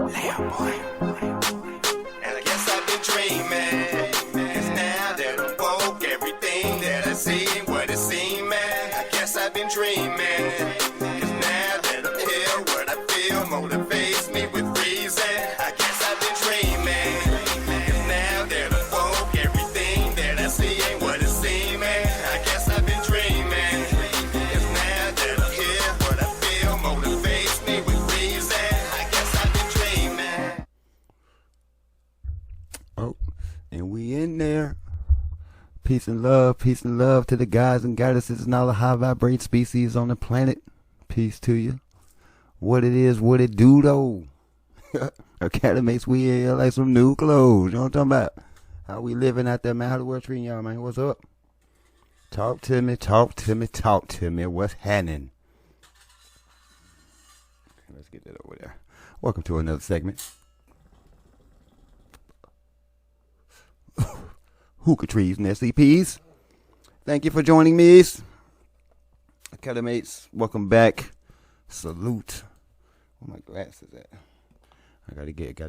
And I guess I've been dreaming, 'cause now that I'm woke, everything that I see ain't what it seems, man. I guess I've been dreaming, 'cause now that I'm here, what I feel motivates me with reason. I guess I've been dreaming, 'cause now that I'm woke, everything that I see ain't what it seems, man. I guess I've been dreaming, 'cause now that I'm here, what I feel motivates me with reason. I guess I've been dreaming. Oh, and we in there. Peace and love to the guys and goddesses and all the high vibrate species on the planet. Peace to you. What it is, what it do though. Academics, we here like some new clothes. You know what I'm talking about? How we living out there, man? How the world treating y'all, man? What's up? Talk to me. What's happening? Let's get that over there. Welcome to another segment. Hookah trees and SCPs. Thank you for joining me. Academics, welcome back. Salute. Where my glasses at? I gotta get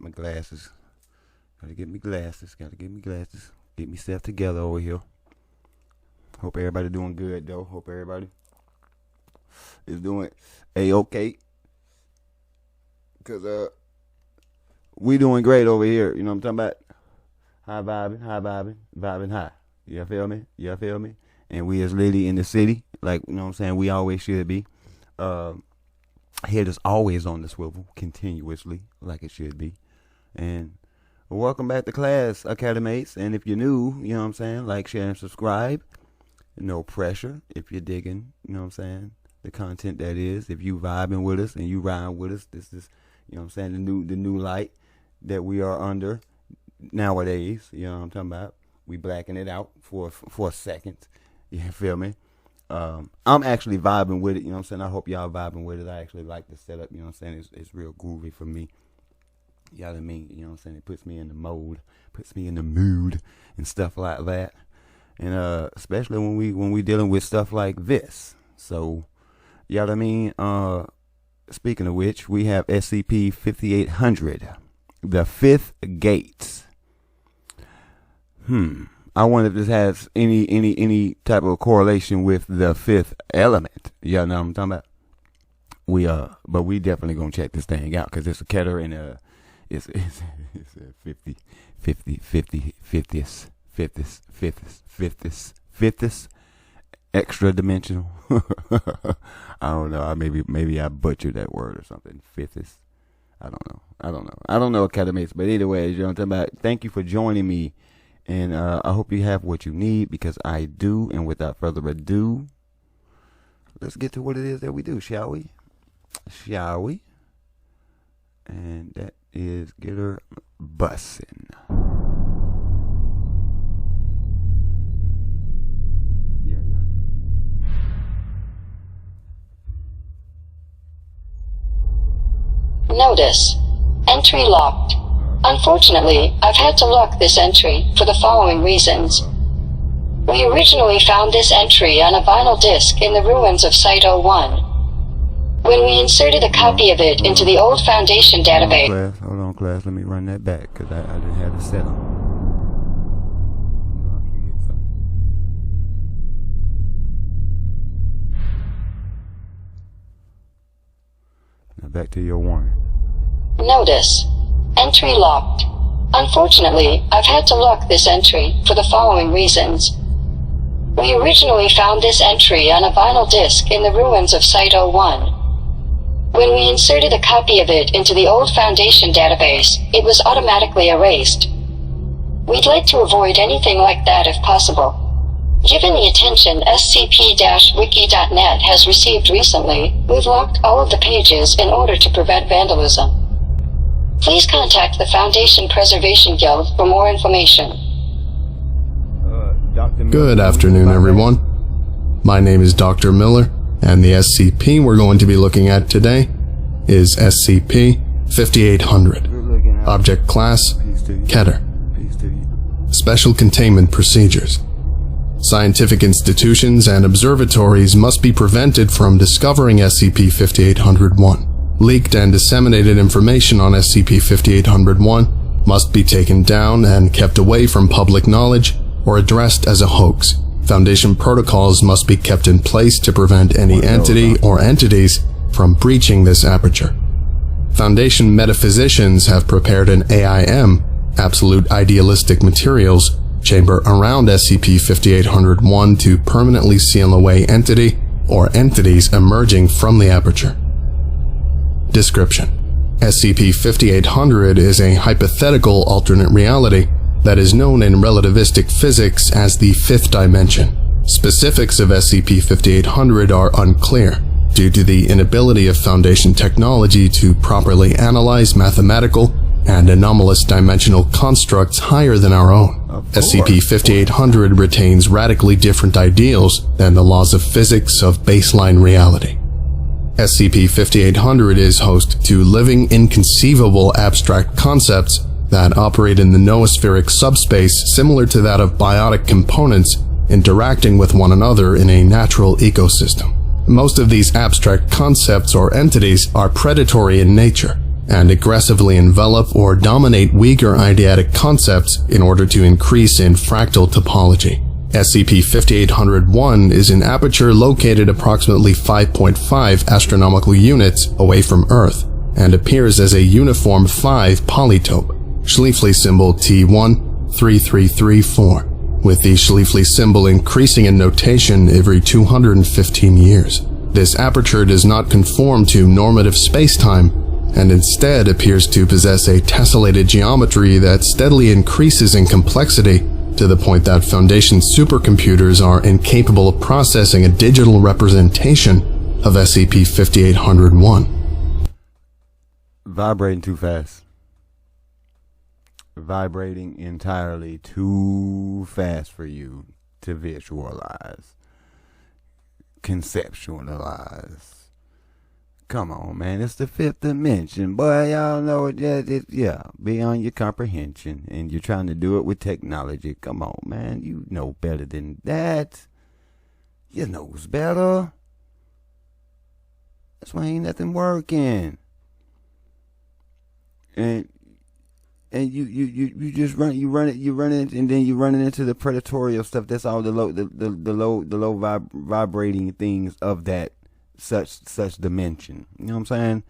my glasses. Gotta get me glasses. Get myself together over here. Hope everybody doing good though. Hope everybody is doing A-okay. Cause we doing great over here. You know what I'm talking about? High vibing high. You feel me? And we is literally in the city, like, you know what I'm saying, we always should be. Head is always on the swivel, continuously, like it should be. And welcome back to class, Academates. And if you're new, you know what I'm saying, like, share, and subscribe. No pressure if you're digging, you know what I'm saying, the content that is. If you vibing with us and you riding with us, this is, you know what I'm saying, the new light that we are under nowadays. You know what I'm talking about? We blacking it out for a second. You feel me? I'm actually vibing with it. You know what I'm saying? I hope y'all vibing with it. I actually like the setup. You know what I'm saying? It's real groovy for me. You know what I mean? You know what I'm saying? It puts me in the mode, puts me in the mood and stuff like that. And especially when we dealing with stuff like this. So, you know what I mean? Speaking of which, we have SCP-5800, the fifth gate. I wonder if this has any type of correlation with the fifth element. You know what I'm talking about? But we definitely gonna check this thing out because it's a Keter and it's a 50th extra dimensional. I don't know. Maybe I butchered that word or something. Fifthest. I don't know, Academics. But either way, you know what I'm talking about. Thank you for joining me. And I hope you have what you need, because I do. And without further ado, let's get to what it is that we do, shall we? And that is get her bussin'. Notice. Entry locked. Unfortunately, I've had to lock this entry for the following reasons. We originally found this entry on a vinyl disc in the ruins of Site-01. When we inserted a copy of it into the old Foundation database... Hold on, class. Let me run that back, because I didn't have it set up. Now back to your warning. Notice. Entry locked. Unfortunately, I've had to lock this entry for the following reasons. We originally found this entry on a vinyl disc in the ruins of Site-01. When we inserted a copy of it into the old Foundation database, it was automatically erased. We'd like to avoid anything like that if possible. Given the attention scp-wiki.net has received recently, we've locked all of the pages in order to prevent vandalism. Please contact the Foundation Preservation Guild for more information. Good afternoon, everyone. My name is Dr. Miller, and the SCP we're going to be looking at today is SCP-5800. Object Class, Keter. Special Containment Procedures. Scientific institutions and observatories must be prevented from discovering SCP-5800-1. leaked and disseminated information on SCP-5800-1 must be taken down and kept away from public knowledge or addressed as a hoax. Foundation protocols must be kept in place to prevent any entity or entities from breaching this aperture. Foundation metaphysicians have prepared an AIM, Absolute Idealistic Materials, chamber around SCP-5800-1 to permanently seal away entity or entities emerging from the aperture. Description: SCP-5800 is a hypothetical alternate reality that is known in relativistic physics as the fifth dimension. Specifics of SCP-5800 are unclear due to the inability of Foundation technology to properly analyze mathematical and anomalous dimensional constructs higher than our own. SCP-5800 retains radically different ideals than the laws of physics of baseline reality. SCP-5800 is host to living, inconceivable abstract concepts that operate in the noospheric subspace similar to that of biotic components interacting with one another in a natural ecosystem. Most of these abstract concepts or entities are predatory in nature and aggressively envelop or dominate weaker eidetic concepts in order to increase in fractal topology. SCP-5800-1 is an aperture located approximately 5.5 astronomical units away from Earth and appears as a uniform 5 polytope, Schlieffli symbol T13334, with the Schlieffli symbol increasing in notation every 215 years. This aperture does not conform to normative spacetime and instead appears to possess a tessellated geometry that steadily increases in complexity to the point that Foundation supercomputers are incapable of processing a digital representation of SCP-5800-1. Vibrating too fast. Vibrating entirely too fast for you to visualize, conceptualize. Come on, man, it's the fifth dimension, boy. Y'all know it. Yeah, beyond your comprehension, and you're trying to do it with technology. Come on, man, you know better than that. You knows better. That's why ain't nothing working. And you just run it, and then you running into the predatorial stuff. That's all the low vibrating things of that such dimension. You know what I'm saying?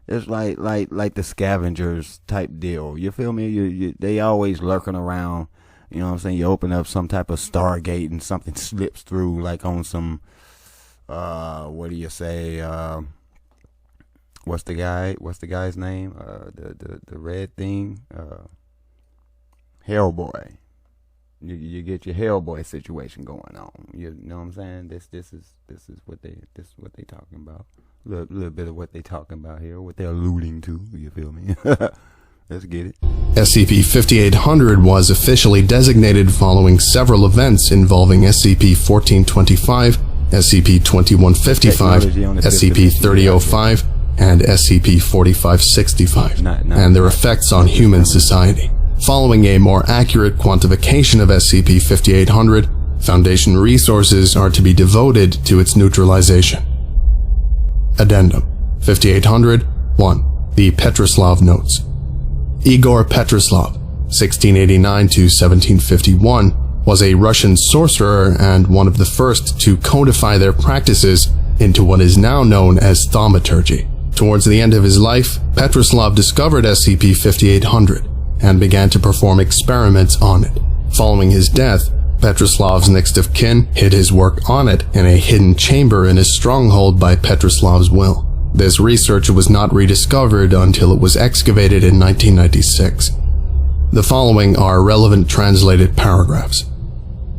It's like the scavengers type deal. You feel me? They always lurking around. You know what I'm saying? You open up some type of Stargate and something slips through, like on some what do you say? What's the guy's name? The red thing? Hellboy. You get your Hellboy situation going on. You know what I'm saying? This is what they talking about. A little bit of what they talking about here, what they're alluding to. You feel me? Let's get it. SCP-5800 was officially designated following several events involving SCP-1425, SCP-2155, SCP-3005, and SCP-4565, and their effects on human society. Following a more accurate quantification of SCP-5800, Foundation resources are to be devoted to its neutralization. Addendum 5800-1. The Petroslav Notes. Igor Petroslav, 1689 to 1751, was a Russian sorcerer and one of the first to codify their practices into what is now known as thaumaturgy. Towards the end of his life, Petroslav discovered SCP-5800 and began to perform experiments on it. Following his death, Petroslav's next of kin hid his work on it in a hidden chamber in his stronghold by Petroslav's will. This research was not rediscovered until it was excavated in 1996. The following are relevant translated paragraphs.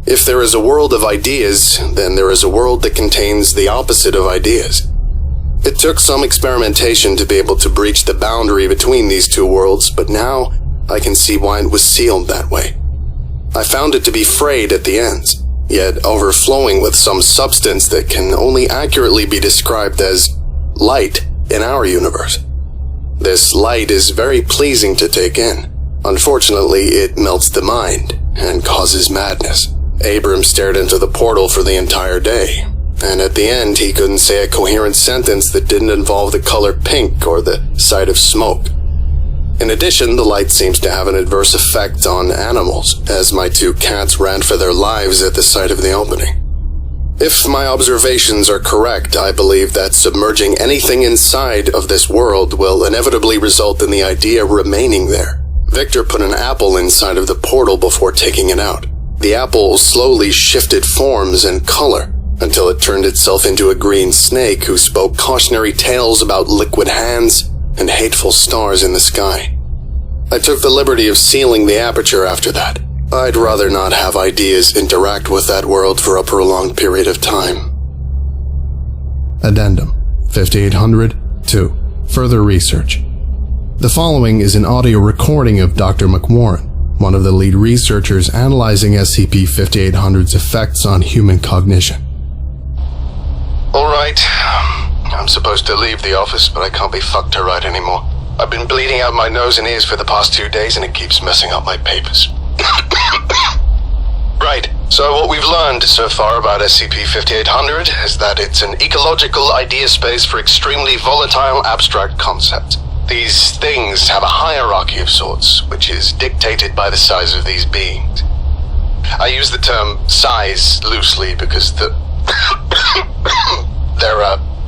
If there is a world of ideas, then there is a world that contains the opposite of ideas. It took some experimentation to be able to breach the boundary between these two worlds, but now I can see why it was sealed that way. I found it to be frayed at the ends, yet overflowing with some substance that can only accurately be described as light in our universe. This light is very pleasing to take in. Unfortunately, it melts the mind and causes madness. Abram stared into the portal for the entire day. and at the end he couldn't say a coherent sentence that didn't involve the color pink or the sight of smoke. In addition, the light seems to have an adverse effect on animals, as my 2 cats ran for their lives at the sight of the opening. If my observations are correct, I believe that submerging anything inside of this world will inevitably result in the idea remaining there. Victor put an apple inside of the portal before taking it out. The apple slowly shifted forms and color until it turned itself into a green snake who spoke cautionary tales about liquid hands and hateful stars in the sky. I took the liberty of sealing the aperture after that. I'd rather not have ideas interact with that world for a prolonged period of time. Addendum 5800-2. Further research. The following is an audio recording of Dr. McWarren, one of the lead researchers analyzing SCP-5800's effects on human cognition. Alright, I'm supposed to leave the office, but I can't be fucked to write anymore. I've been bleeding out my nose and ears for the past 2 days and it keeps messing up my papers. Right, so what we've learned so far about SCP-5800 is that it's an ecological idea space for extremely volatile abstract concepts. These things have a hierarchy of sorts, which is dictated by the size of these beings. I use the term size loosely because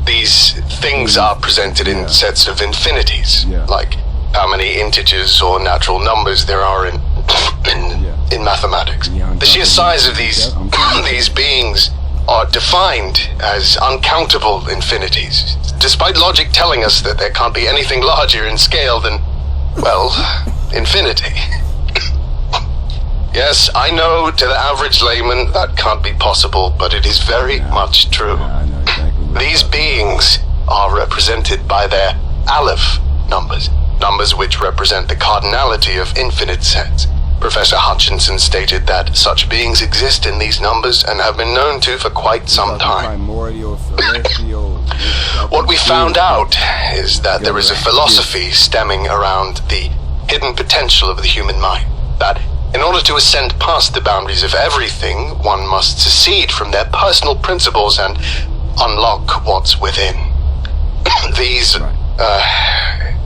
these things are presented in sets of infinities, like how many integers or natural numbers there are in mathematics. The sheer size of these beings are defined as uncountable infinities, despite logic telling us that there can't be anything larger in scale than, well, infinity. Yes, I know to the average layman that can't be possible, but it is very much true. These beings are represented by their Aleph numbers, numbers which represent the cardinality of infinite sets. Professor Hutchinson stated that such beings exist in these numbers and have been known to for quite some time. What we found out is that there is a philosophy stemming around the hidden potential of the human mind, that in order to ascend past the boundaries of everything, one must secede from their personal principles and unlock what's within.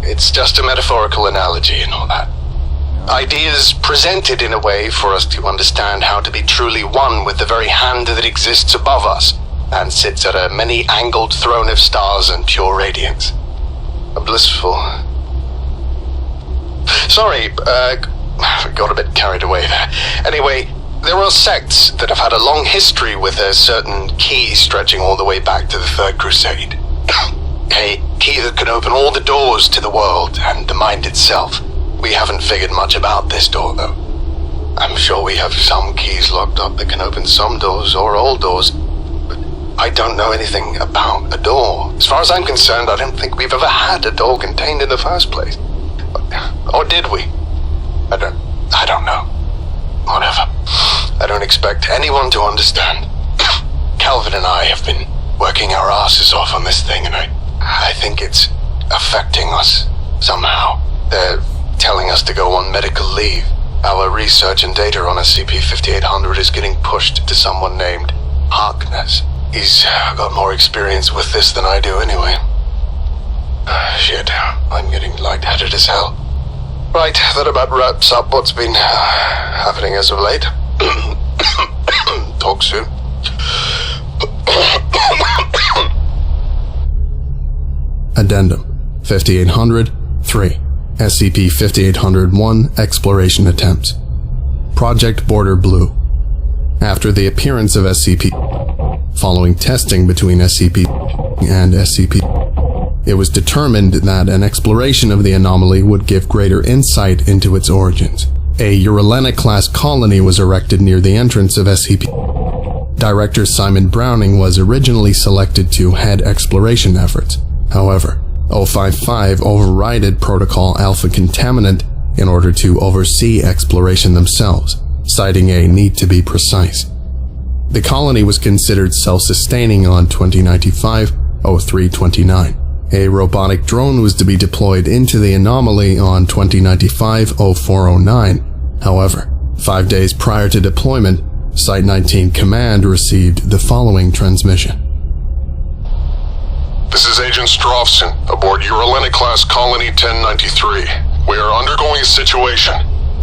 It's just a metaphorical analogy and all that. Ideas presented in a way for us to understand how to be truly one with the very hand that exists above us and sits at a many-angled throne of stars and pure radiance. A blissful... Sorry, got a bit carried away there. Anyway, there are sects that have had a long history with a certain key stretching all the way back to the Third Crusade. A key that can open all the doors to the world and the mind itself. We haven't figured much about this door, though. I'm sure we have some keys locked up that can open some doors or all doors, but I don't know anything about a door. As far as I'm concerned, I don't think we've ever had a door contained in the first place. Or did we? I don't know. Whatever. I don't expect anyone to understand. Calvin and I have been working our asses off on this thing, and I think it's affecting us somehow. They're telling us to go on medical leave. Our research and data on SCP-5800 is getting pushed to someone named Harkness. He's got more experience with this than I do anyway. Shit, I'm getting lightheaded as hell. Right, that about wraps up what's been happening as of late. Talk soon. Addendum 5800-3. SCP-5801 Exploration Attempts. Project Border Blue. After the appearance of SCP, following testing between SCP and SCP, it was determined that an exploration of the anomaly would give greater insight into its origins. A Uralena-class colony was erected near the entrance of SCP. Director Simon Browning was originally selected to head exploration efforts. However, 055 overrided Protocol Alpha Contaminant in order to oversee exploration themselves, citing a need to be precise. The colony was considered self-sustaining on 2095-0329. A robotic drone was to be deployed into the anomaly on 2095-0409. However, 5 days prior to deployment, Site-19 Command received the following transmission. This is Agent Strofson, aboard Uralena-class Colony 1093. We are undergoing a situation.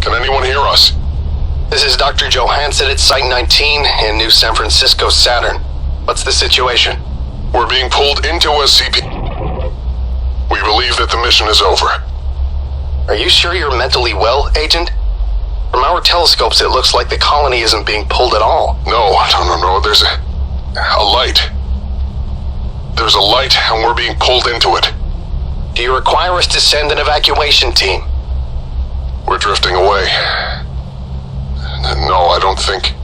Can anyone hear us? This is Dr. Johansson at Site 19 in New San Francisco, Saturn. What's the situation? We're being pulled into SCP. We believe that the mission is over. Are you sure you're mentally well, Agent? From our telescopes, it looks like the colony isn't being pulled at all. No. There's a light. There's a light, and we're being pulled into it. Do you require us to send an evacuation team? We're drifting away. No, I don't think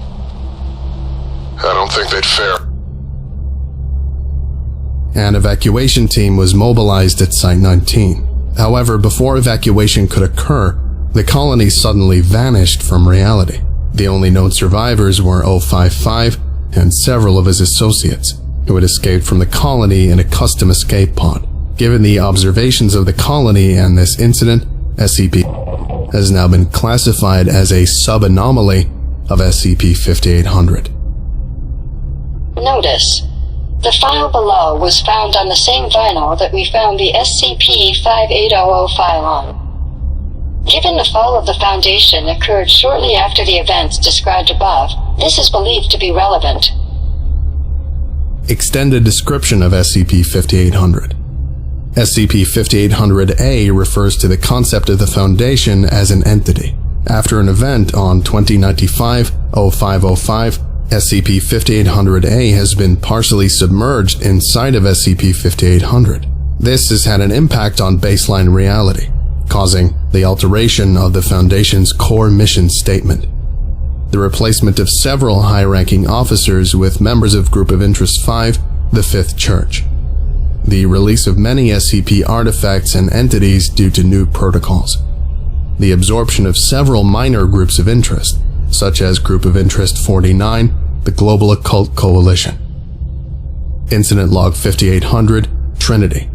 they'd fare. An evacuation team was mobilized at Site 19. However, before evacuation could occur, the colony suddenly vanished from reality. The only known survivors were 055 and several of his associates, who had escaped from the colony in a custom escape pod. Given the observations of the colony and this incident, SCP has now been classified as a sub-anomaly of SCP-5800. Notice: the file below was found on the same vinyl that we found the SCP-5800 file on. Given the fall of the Foundation occurred shortly after the events described above, this is believed to be relevant. Extended description of SCP-5800. SCP-5800-A refers to the concept of the Foundation as an entity. After an event on 2095-0505, SCP-5800-A has been partially submerged inside of SCP-5800. This has had an impact on baseline reality, causing the alteration of the Foundation's core mission statement. The replacement of several high-ranking officers with members of Group of Interest 5, the Fifth Church. The release of many SCP artifacts and entities due to new protocols. The absorption of several minor groups of interest, such as Group of Interest 49, the Global Occult Coalition. Incident Log 5800, Trinity.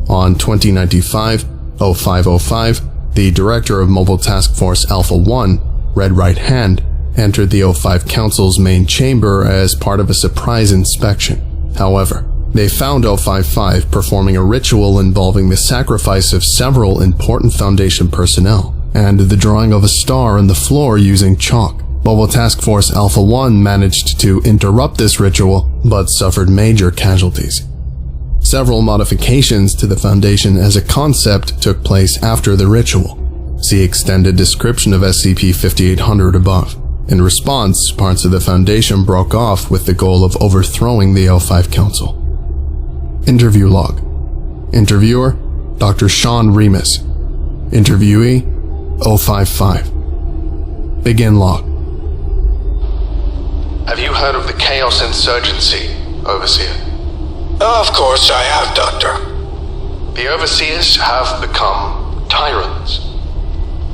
On 2095-0505, the Director of Mobile Task Force Alpha-1, Red Right Hand, entered the O5 Council's main chamber as part of a surprise inspection. However, they found 055 performing a ritual involving the sacrifice of several important Foundation personnel, and the drawing of a star on the floor using chalk. Mobile Task Force Alpha-1 managed to interrupt this ritual, but suffered major casualties. Several modifications to the Foundation as a concept took place after the ritual. See extended description of SCP-5800 above. In response, parts of the Foundation broke off with the goal of overthrowing the O5 Council. Interview log. Interviewer, Dr. Sean Remus. Interviewee, 055. Begin log. Have you heard of the Chaos Insurgency, Overseer? Of course I have, Doctor. The Overseers have become tyrants.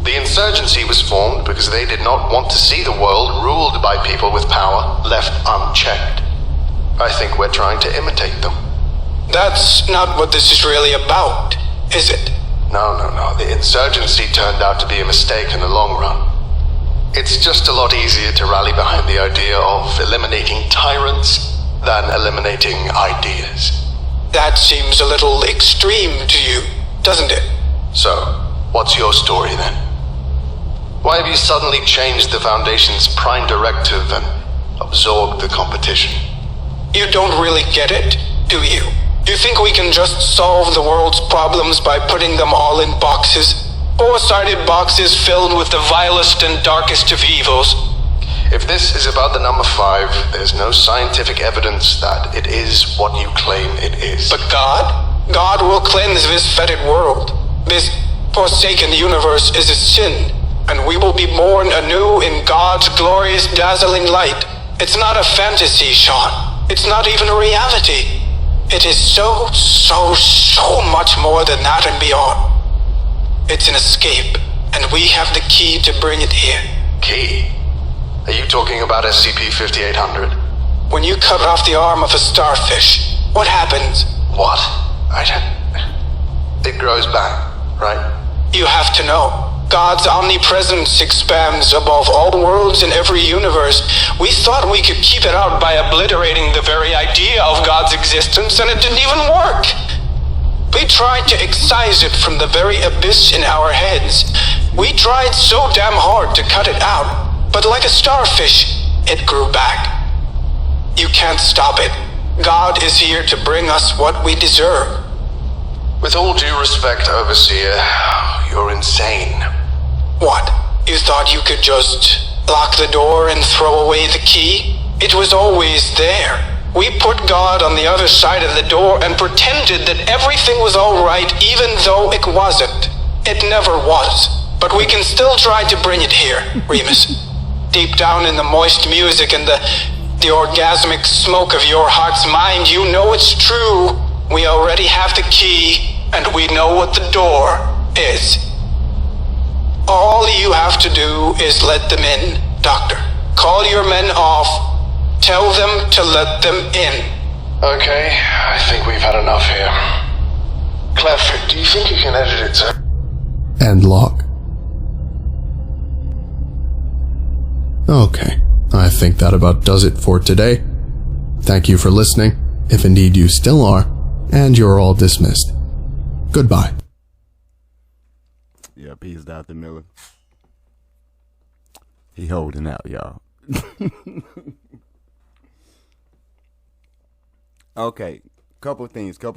The insurgency was formed because they did not want to see the world ruled by people with power left unchecked. I think we're trying to imitate them. That's not what this is really about, is it? No. The insurgency turned out to be a mistake in the long run. It's just a lot easier to rally behind the idea of eliminating tyrants than eliminating ideas. That seems a little extreme to you, doesn't it? So, what's your story then? Why have you suddenly changed the Foundation's prime directive and absorbed the competition? You don't really get it, do you? You think we can just solve the world's problems by putting them all in boxes? Four-sided boxes filled with the vilest and darkest of evils. If this is about the number 5, there's no scientific evidence that it is what you claim it is. But God will cleanse this fetid world. This forsaken universe is a sin, and we will be born anew in God's glorious, dazzling light. It's not a fantasy, Sean. It's not even a reality. It is so much more than that and beyond. It's an escape, and we have the key to bring it here. Key? Are you talking about SCP-5800? When you cut off the arm of a starfish, what happens? What? It grows back, right? You have to know. God's omnipresence expands above all worlds in every universe. We thought we could keep it out by obliterating the very idea of God's existence, and it didn't even work. We tried to excise it from the very abyss in our heads. We tried so damn hard to cut it out, but like a starfish, it grew back. You can't stop it. God is here to bring us what we deserve. With all due respect, Overseer, you're insane. What? You thought you could just lock the door and throw away the key? It was always there. We put God on the other side of the door and pretended that everything was alright even though it wasn't. It never was. But we can still try to bring it here, Remus. Deep down in the moist music and the orgasmic smoke of your heart's mind, you know it's true. We already have the key, and we know what the door is. All you have to do is let them in, Doctor. Call your men off. Tell them to let them in. Okay, I think we've had enough here. Clef, do you think you can edit it to... End log. Okay, I think that about does it for today. Thank you for listening, if indeed you still are, and you're all dismissed. Goodbye. Yeah, peace, Dr. Miller. He holding out, y'all. Okay, couple things. No,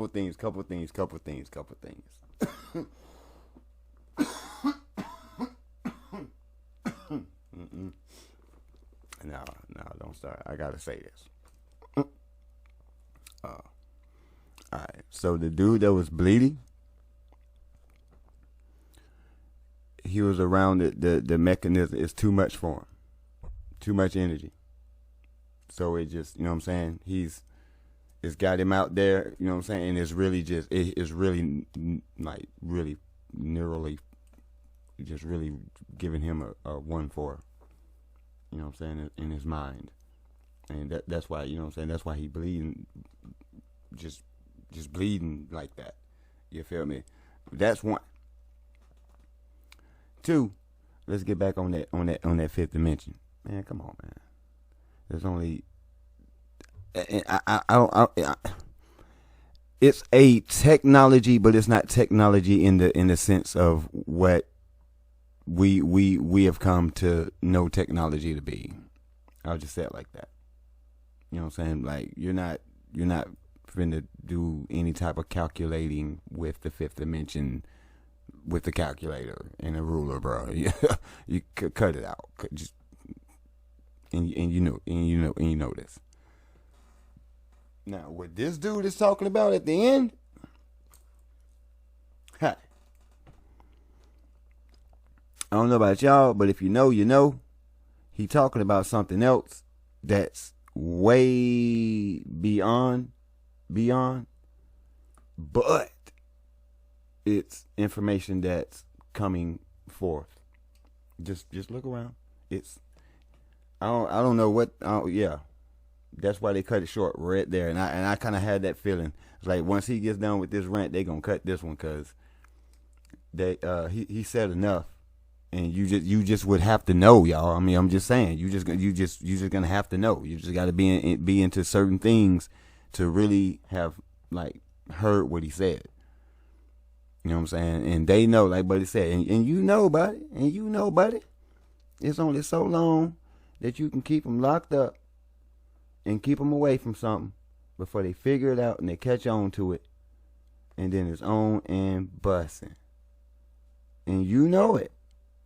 don't start. I gotta say this. Alright, so the dude that was bleeding, he was around the mechanism. It's too much for him. Too much energy. So it just, you know what I'm saying? It's got him out there, you know what I'm saying? And it's really just, it's really, like, really neurally, just really giving him a 1-4, you know what I'm saying, in his mind. And that's why, you know what I'm saying, that's why he bleeding, just bleeding like that. You feel me? That's one. Two, let's get back on that fifth dimension. Man, come on, man. There's only, it's a technology, but it's not technology in the sense of what we have come to know technology to be. I'll just say it like that. You know what I'm saying? Like, you're not finna do any type of calculating with the fifth dimension with the calculator and a ruler, bro. You cut it out. Just and you know this. Now, what this dude is talking about at the end, I don't know about y'all, but if you know, you know. He talking about something else that's way beyond, but it's information that's coming forth. Just look around. I don't know what. Yeah, that's why they cut it short right there. And I kind of had that feeling. It's like once he gets done with this rant, they gonna cut this one because he said enough. And you just would have to know, y'all. I mean, I'm just saying, you just gonna have to know. You just got to be into certain things to really have like heard what he said. You know what I'm saying? And they know, like Buddy said, and you know, buddy, it's only so long that you can keep them locked up and keep them away from something before they figure it out and they catch on to it, and then it's on and busting, and you know it.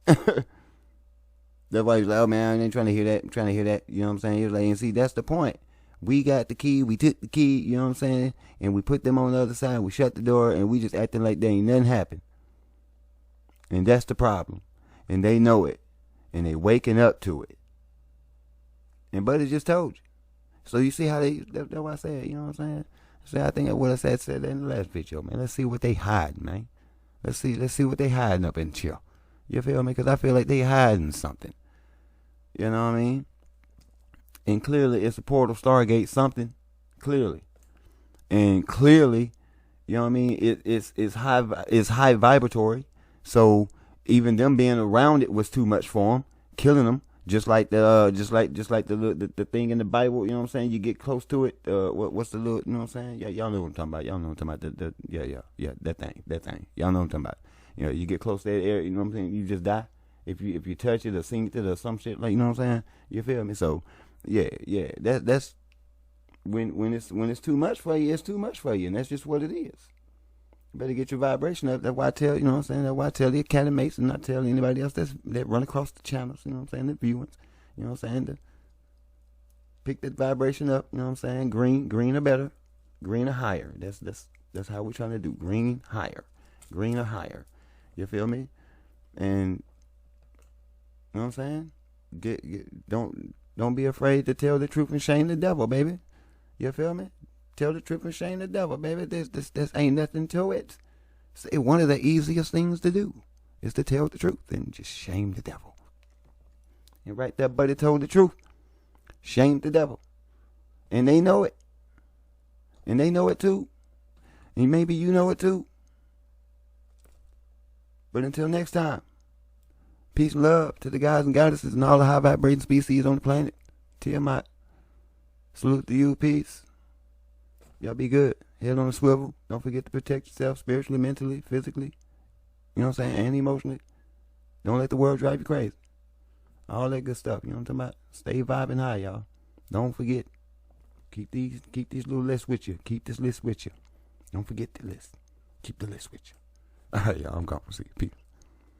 That's why he's like, oh man, I ain't trying to hear that. I'm trying to hear that. You know what I'm saying? He was like, and see, that's the point. We got the key. We took the key. You know what I'm saying? And we put them on the other side. We shut the door, and we just acting like there ain't nothing happened. And that's the problem. And they know it, and they waking up to it. And Buddy just told you. So you see how that's what I said. You know what I'm saying? So I think what I said in the last video, man. Let's see what they hiding, man. Let's see what they hiding up in here. You feel me? Because I feel like they hiding something. You know what I mean? And clearly it's a portal, Stargate, something. Clearly. And clearly, you know what I mean? It's high vibratory. So even them being around it was too much for them, killing them. Just like the thing in the Bible, you know what I'm saying? You get close to it. What's the little, you know what I'm saying? Yeah, y'all know what I'm talking about. Y'all know what I'm talking about. That thing. Y'all know what I'm talking about. You know, you get close to that area, you know what I'm saying? You just die if you touch it or sing it or some shit, like, you know what I'm saying? You feel me? So yeah. That's when it's too much for you, it's too much for you, and that's just what it is. You better get your vibration up. That's why I tell, you know what I'm saying? That's why I tell the Academy mates and not tell anybody else that run across the channels, you know what I'm saying? The viewers, you know what I'm saying? To pick that vibration up, you know what I'm saying? Green or better, green or higher. That's how we're trying to do. Green or higher. You feel me? And you know what I'm saying? Don't be afraid to tell the truth and shame the devil, baby. You feel me? Tell the truth and shame the devil, baby. This ain't nothing to it. It's one of the easiest things to do is to tell the truth and just shame the devil. And right there, buddy told the truth. Shame the devil. And they know it. And they know it too. And maybe you know it too. But until next time, peace and love to the guys and goddesses and all the high vibrating species on the planet. Tiamat. Salute to you. Peace. Y'all be good. Head on a swivel. Don't forget to protect yourself spiritually, mentally, physically. You know what I'm saying? And emotionally. Don't let the world drive you crazy. All that good stuff. You know what I'm talking about? Stay vibing high, y'all. Don't forget. Keep these little lists with you. Keep this list with you. Don't forget the list. Keep the list with you. All right, y'all. I'm gone. See you. Peace.